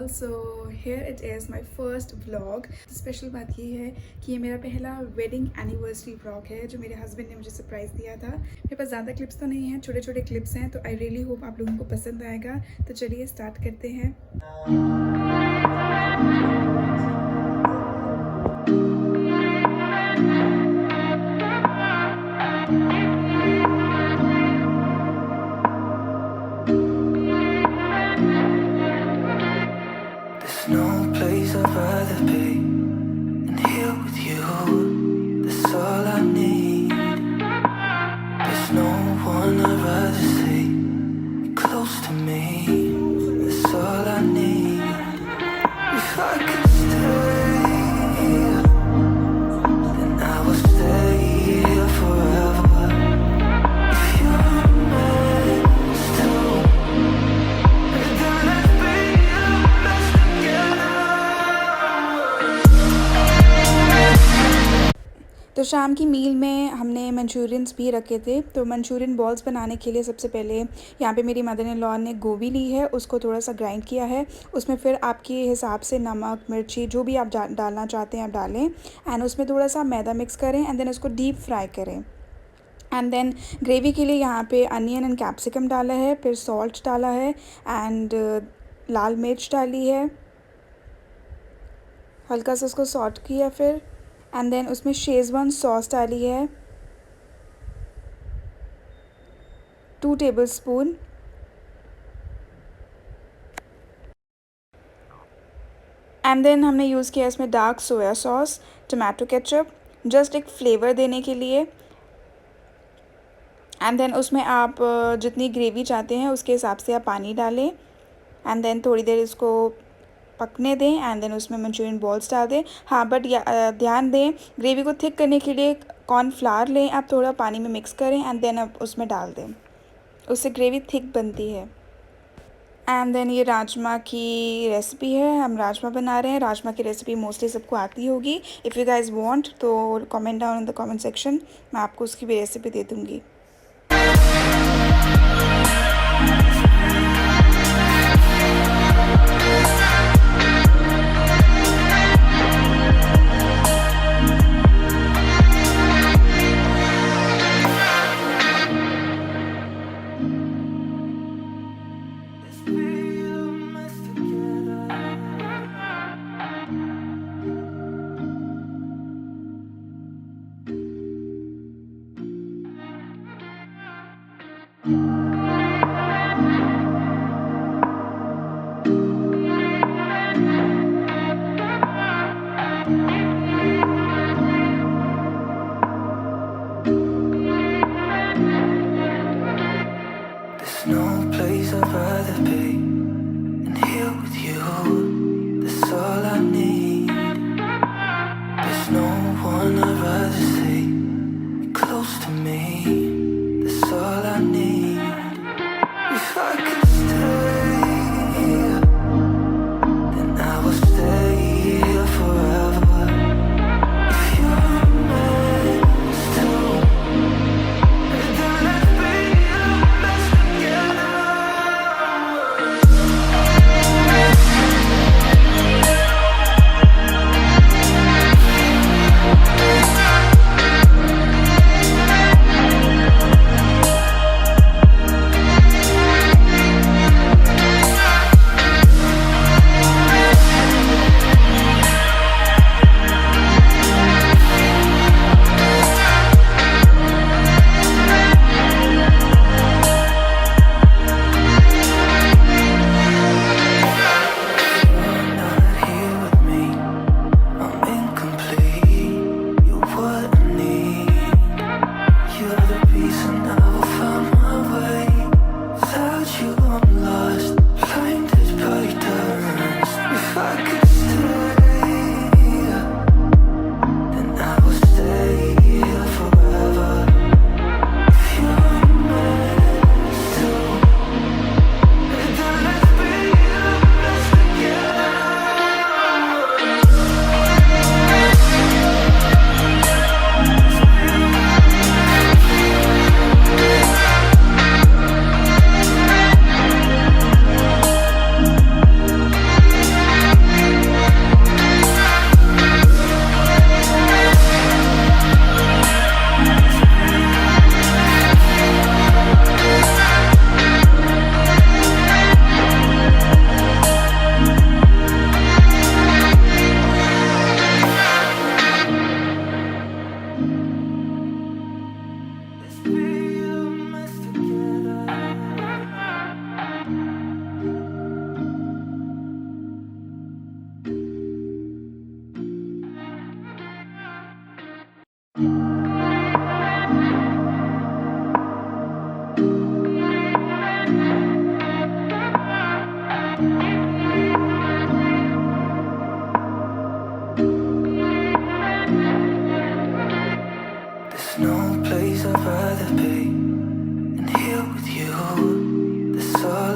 All. So here it is my first vlog. Special बात ये है कि ये मेरा पहला वेडिंग एनिवर्सरी व्लॉग है जो मेरे हस्बैंड ने मुझे सरप्राइज़ दिया था। मेरे पास ज़्यादा क्लिप्स तो नहीं हैं, छोटे छोटे क्लिप्स हैं, तो आई रियली होप आप लोगों को पसंद आएगा। तो चलिए स्टार्ट करते हैं। No place I'd rather be than here with you. That's all I need. There's no one I'd rather see close to me. That's all I need. If I could stay, then I would stay here forever. If you're meant to, then let's be the best together. तो शाम की मील में हमने Manchurians भी रखे थे। तो Manchurian balls बनाने के लिए सबसे पहले यहाँ पे मेरी मदर इन लॉ ने गोभी ली है, उसको थोड़ा सा ग्राइंड किया है। उसमें फिर आपके हिसाब से नमक, मिर्ची, जो भी आप डालना चाहते हैं आप डालें। एंड उसमें थोड़ा सा मैदा मिक्स करें एंड देन उसको डीप फ्राई करें। एंड देन ग्रेवी के लिए यहाँ पे अनियन एंड कैप्सिकम डाला है, फिर सॉल्ट डाला है एंड लाल मिर्च डाली है, हल्का सा उसको सॉट किया फिर। एंड देन उसमें शेज़वान सॉस डाली है 2 टेबलस्पून। एंड देन हमने यूज़ किया इसमें dark soya sauce, tomato ketchup, just एक फ्लेवर देने के लिए। एंड देन उसमें आप जितनी ग्रेवी चाहते हैं उसके हिसाब से आप पानी डालें एंड देन थोड़ी देर इसको पकने दें एंड देन उसमें मंचूरियन बॉल्स डाल दें। हाँ बट ध्यान दें, ग्रेवी को थिक करने के लिए कॉर्नफ्लावर लें, आप थोड़ा पानी में मिक्स करें एंड देन आप उसमें डाल दें, उससे ग्रेवी थिक बनती है। एंड देन ये राजमा की रेसिपी है, हम राजमा बना रहे हैं। राजमा की रेसिपी मोस्टली सबको आती होगी। इफ़ यू गाइज वांट तो comment down in the comment section, मैं आपको उसकी भी रेसिपी दे दूँगी। There's no place I'd rather be than here with you. That's all